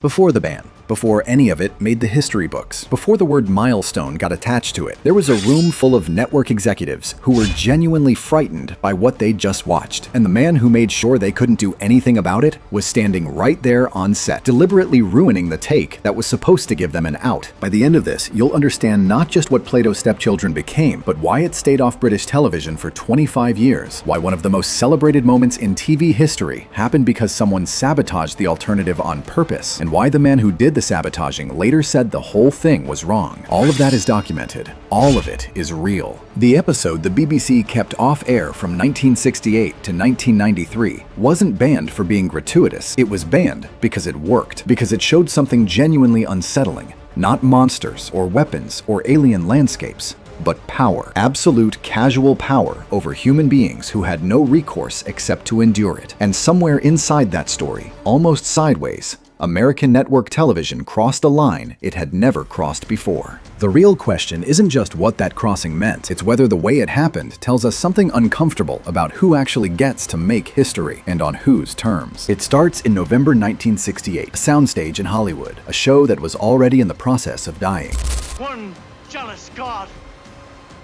Before the ban, before any of it made the history books, before the word milestone got attached to it, there was a room full of network executives who were genuinely frightened by what they'd just watched. And the man who made sure they couldn't do anything about it was standing right there on set, deliberately ruining the take that was supposed to give them an out. By the end of this, you'll understand not just what Plato's Stepchildren became, but why it stayed off British television for 25 years, why one of the most celebrated moments in TV history happened because someone sabotaged the alternative on purpose, and why the man who did the sabotaging later said the whole thing was wrong. All of that is documented. All of it is real. The episode the BBC kept off air from 1968 to 1993 wasn't banned for being gratuitous. It was banned because it worked, because it showed something genuinely unsettling. Not monsters or weapons or alien landscapes, but power. Absolute casual power over human beings who had no recourse except to endure it. And somewhere inside that story, almost sideways, American network television crossed a line it had never crossed before. The real question isn't just what that crossing meant, it's whether the way it happened tells us something uncomfortable about who actually gets to make history and on whose terms. It starts in November 1968, a soundstage in Hollywood, a show that was already in the process of dying. One jealous God.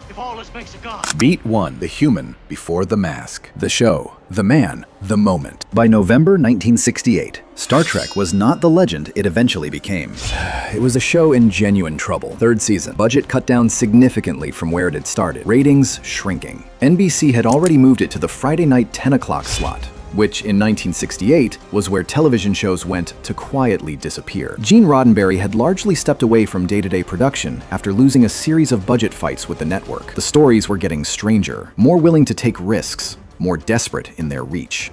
If all this makes a God. Beat 1. The human before the mask. The show. The man. The moment. By November 1968, Star Trek was not the legend it eventually became. It was a show in genuine trouble. Third season. Budget cut down significantly from where it had started. Ratings shrinking. NBC had already moved it to the Friday night 10 o'clock slot, which in 1968 was where television shows went to quietly disappear. Gene Roddenberry had largely stepped away from day-to-day production after losing a series of budget fights with the network. The stories were getting stranger, more willing to take risks, more desperate in their reach.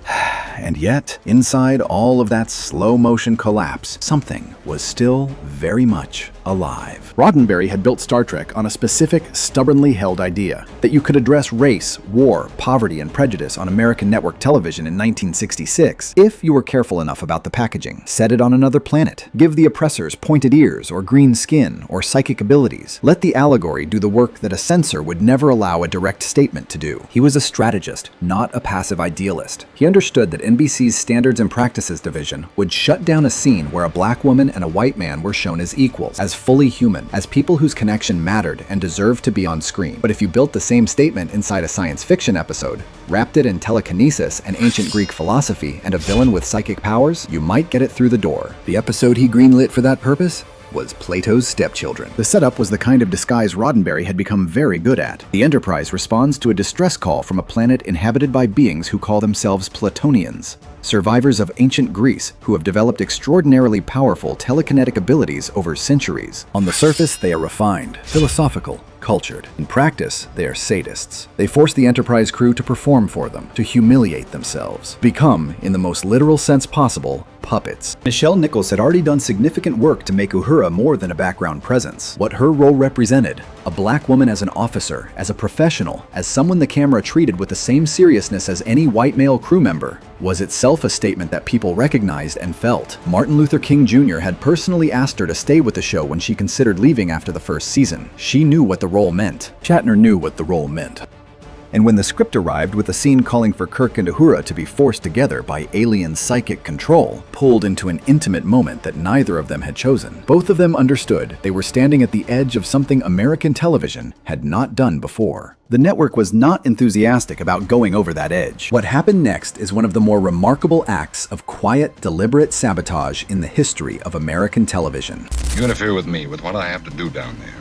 And yet, inside all of that slow-motion collapse, something was still very much alive. Roddenberry had built Star Trek on a specific, stubbornly held idea that you could address race, war, poverty, and prejudice on American network television in 1966 if you were careful enough about the packaging. Set it on another planet. Give the oppressors pointed ears or green skin or psychic abilities. Let the allegory do the work that a censor would never allow a direct statement to do. He was a strategist, not a passive idealist. He understood that NBC's Standards and Practices division would shut down a scene where a black woman and a white man were shown as equals, as fully human, as people whose connection mattered and deserved to be on screen. But if you built the same statement inside a science fiction episode, wrapped it in telekinesis and ancient Greek philosophy and a villain with psychic powers, you might get it through the door. The episode he greenlit for that purpose was Plato's Stepchildren. The setup was the kind of disguise Roddenberry had become very good at. The Enterprise responds to a distress call from a planet inhabited by beings who call themselves Platonians, survivors of ancient Greece who have developed extraordinarily powerful telekinetic abilities over centuries. On the surface, they are refined, philosophical, cultured. In practice, they are sadists. They force the Enterprise crew to perform for them, to humiliate themselves, become, in the most literal sense possible, puppets. Nichelle Nichols had already done significant work to make Uhura more than a background presence. What her role represented, a black woman as an officer, as a professional, as someone the camera treated with the same seriousness as any white male crew member, was itself a statement that people recognized and felt. Martin Luther King Jr. had personally asked her to stay with the show when she considered leaving after the first season. She knew what the role meant. Shatner knew what the role meant. And when the script arrived with a scene calling for Kirk and Uhura to be forced together by alien psychic control, pulled into an intimate moment that neither of them had chosen, both of them understood they were standing at the edge of something American television had not done before. The network was not enthusiastic about going over that edge. What happened next is one of the more remarkable acts of quiet, deliberate sabotage in the history of American television. You interfere with me, with what I have to do down there.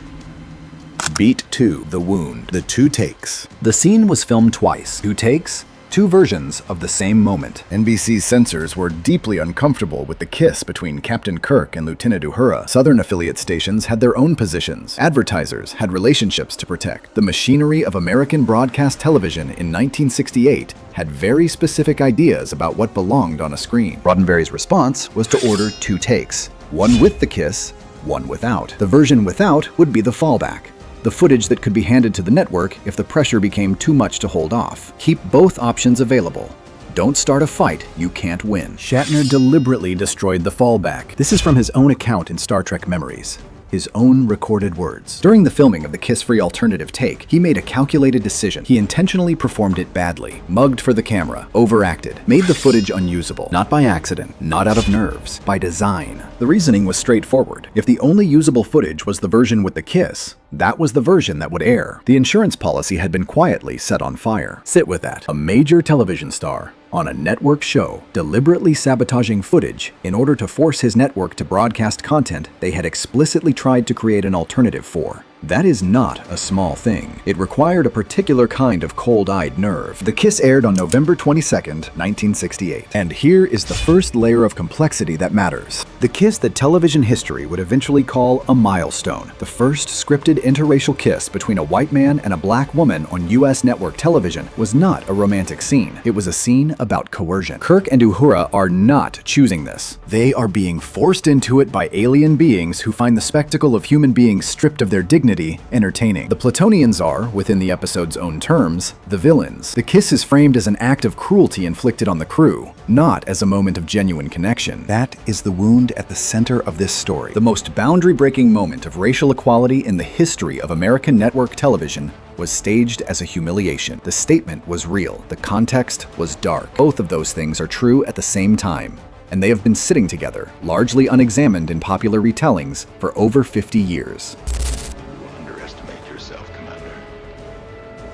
Beat 2. The Wound. The two takes. The scene was filmed twice. Two takes, two versions of the same moment. NBC's censors were deeply uncomfortable with the kiss between Captain Kirk and Lieutenant Uhura. Southern affiliate stations had their own positions. Advertisers had relationships to protect. The machinery of American broadcast television in 1968 had very specific ideas about what belonged on a screen. Roddenberry's response was to order two takes. One with the kiss, one without. The version without would be the fallback, the footage that could be handed to the network if the pressure became too much to hold off. Keep both options available. Don't start a fight you can't win. Shatner deliberately destroyed the fallback. This is from his own account in Star Trek Memories. his own recorded words. During the filming of the kiss-free alternative take, he made a calculated decision. He intentionally performed it badly, mugged for the camera, overacted, made the footage unusable. Not by accident, not out of nerves, by design. The reasoning was straightforward. If the only usable footage was the version with the kiss, that was the version that would air. The insurance policy had been quietly set on fire. Sit with that. A major television star on a network show, deliberately sabotaging footage in order to force his network to broadcast content they had explicitly tried to create an alternative for. That is not a small thing. It required a particular kind of cold-eyed nerve. The Kiss aired on November 22nd, 1968. And here is the first layer of complexity that matters. The kiss that television history would eventually call a milestone. The first scripted interracial kiss between a white man and a black woman on U.S. network television was not a romantic scene. It was a scene about coercion. Kirk and Uhura are not choosing this. They are being forced into it by alien beings who find the spectacle of human beings stripped of their dignity entertaining. The Plutonians are, within the episode's own terms, the villains. The kiss is framed as an act of cruelty inflicted on the crew, not as a moment of genuine connection. That is the wound at the center of this story. The most boundary-breaking moment of racial equality in the history of American network television was staged as a humiliation. The statement was real. The context was dark. Both of those things are true at the same time, and they have been sitting together, largely unexamined in popular retellings, for over 50 years.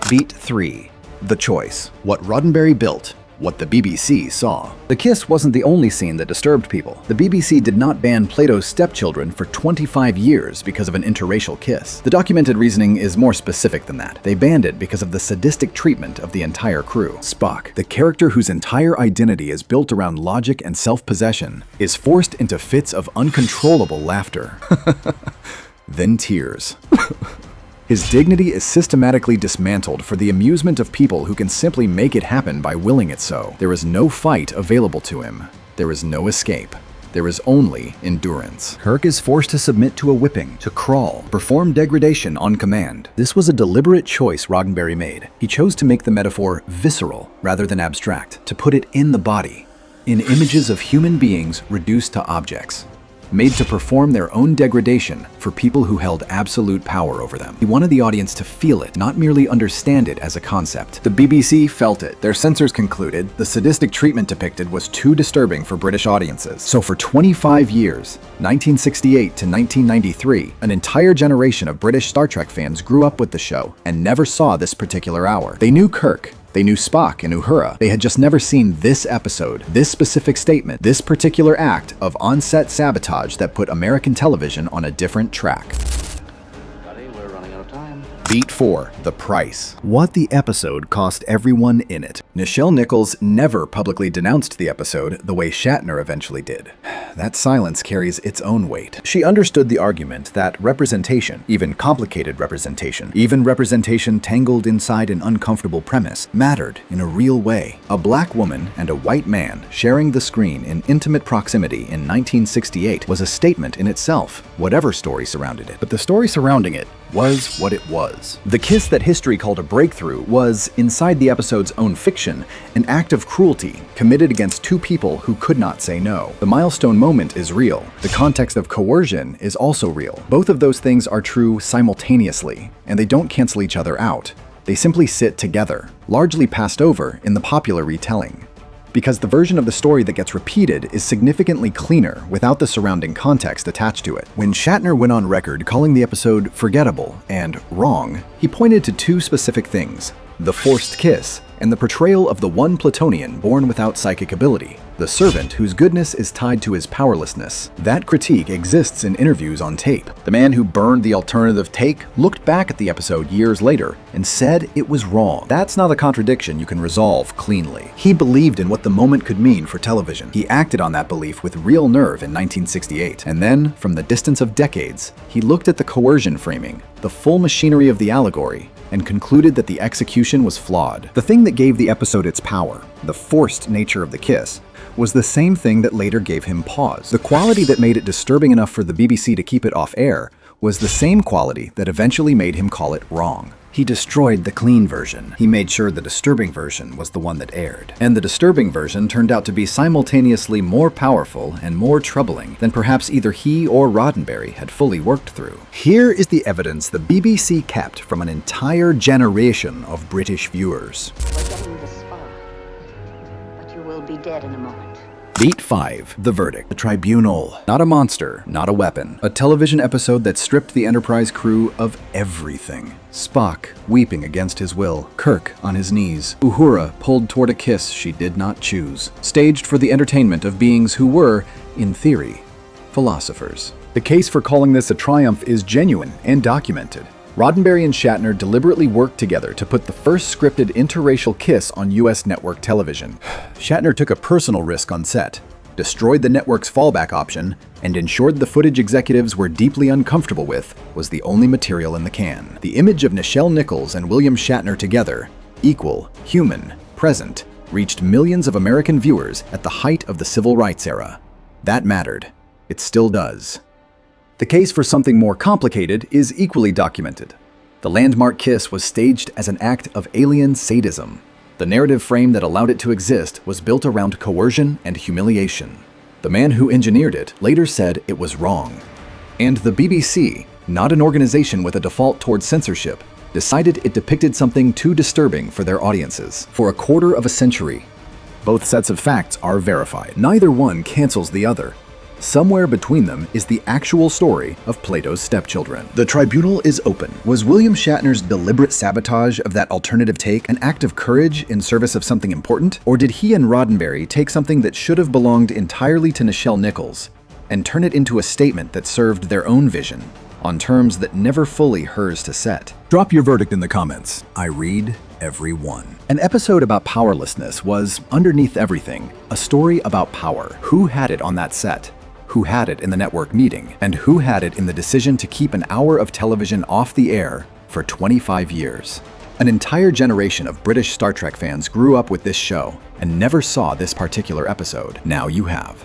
Beat 3. The Choice. What Roddenberry built. What the BBC saw. The kiss wasn't the only scene that disturbed people. The BBC did not ban Plato's stepchildren for 25 years because of an interracial kiss. The documented reasoning is more specific than that. They banned it because of the sadistic treatment of the entire crew. Spock, the character whose entire identity is built around logic and self-possession, is forced into fits of uncontrollable laughter. Then tears. His dignity is systematically dismantled for the amusement of people who can simply make it happen by willing it so. There is no fight available to him. There is no escape. There is only endurance. Kirk is forced to submit to a whipping, to crawl, perform degradation on command. This was a deliberate choice Roddenberry made. He chose to make the metaphor visceral rather than abstract, to put it in the body, in images of human beings reduced to objects, made to perform their own degradation for people who held absolute power over them. He wanted the audience to feel it, not merely understand it as a concept. The BBC felt it. Their censors concluded the sadistic treatment depicted was too disturbing for British audiences. So for 25 years, 1968 to 1993, an entire generation of British Star Trek fans grew up with the show and never saw this particular hour. They knew Kirk. They knew Spock and Uhura. They had just never seen this episode, this specific statement, this particular act of on-set sabotage that put American television on a different track. We're running out of time. Beat 4. The Price. What the episode cost everyone in it. Nichelle Nichols never publicly denounced the episode the way Shatner eventually did. That silence carries its own weight. She understood the argument that representation, even complicated representation, even representation tangled inside an uncomfortable premise, mattered in a real way. A black woman and a white man sharing the screen in intimate proximity in 1968 was a statement in itself, whatever story surrounded it. But the story surrounding it was what it was. The kiss that history called a breakthrough was, inside the episode's own fiction, an act of cruelty committed against two people who could not say no. The milestone moment is real. The context of coercion is also real. Both of those things are true simultaneously, and they don't cancel each other out. They simply sit together, largely passed over in the popular retelling. Because the version of the story that gets repeated is significantly cleaner without the surrounding context attached to it. When Shatner went on record calling the episode forgettable and wrong, he pointed to two specific things: the forced kiss and the portrayal of the one Plutonian born without psychic ability, the servant whose goodness is tied to his powerlessness. That critique exists in interviews on tape. The man who burned the alternative take looked back at the episode years later and said it was wrong. That's not a contradiction you can resolve cleanly. He believed in what the moment could mean for television. He acted on that belief with real nerve in 1968. And then, from the distance of decades, he looked at the coercion framing, the full machinery of the allegory, and concluded that the execution was flawed. The thing that gave the episode its power, the forced nature of the kiss, was the same thing that later gave him pause. The quality that made it disturbing enough for the BBC to keep it off air was the same quality that eventually made him call it wrong. He destroyed the clean version. He made sure the disturbing version was the one that aired. And the disturbing version turned out to be simultaneously more powerful and more troubling than perhaps either he or Roddenberry had fully worked through. Here is the evidence the BBC kept from an entire generation of British viewers. We're getting this far, but you will be dead in a moment. Beat 5. The Verdict. The Tribunal. Not a monster, not a weapon. A television episode that stripped the Enterprise crew of everything. Spock weeping against his will. Kirk on his knees. Uhura pulled toward a kiss she did not choose. Staged for the entertainment of beings who were, in theory, philosophers. The case for calling this a triumph is genuine and documented. Roddenberry and Shatner deliberately worked together to put the first scripted interracial kiss on U.S. network television. Shatner took a personal risk on set, destroyed the network's fallback option, and ensured the footage executives were deeply uncomfortable with was the only material in the can. The image of Nichelle Nichols and William Shatner together, equal, human, present, reached millions of American viewers at the height of the civil rights era. That mattered. It still does. The case for something more complicated is equally documented. The landmark kiss was staged as an act of alien sadism. The narrative frame that allowed it to exist was built around coercion and humiliation. The man who engineered it later said it was wrong. And the BBC, not an organization with a default towards censorship, decided it depicted something too disturbing for their audiences. For a quarter of a century, both sets of facts are verified. Neither one cancels the other. Somewhere between them is the actual story of Plato's stepchildren. The tribunal is open. Was William Shatner's deliberate sabotage of that alternative take an act of courage in service of something important? Or did he and Roddenberry take something that should have belonged entirely to Nichelle Nichols and turn it into a statement that served their own vision on terms that never fully hers to set? Drop your verdict in the comments. I read every one. An episode about powerlessness was, underneath everything, a story about power. Who had it on that set? Who had it in the network meeting, and who had it in the decision to keep an hour of television off the air for 25 years. An entire generation of British Star Trek fans grew up with this show and never saw this particular episode. Now you have.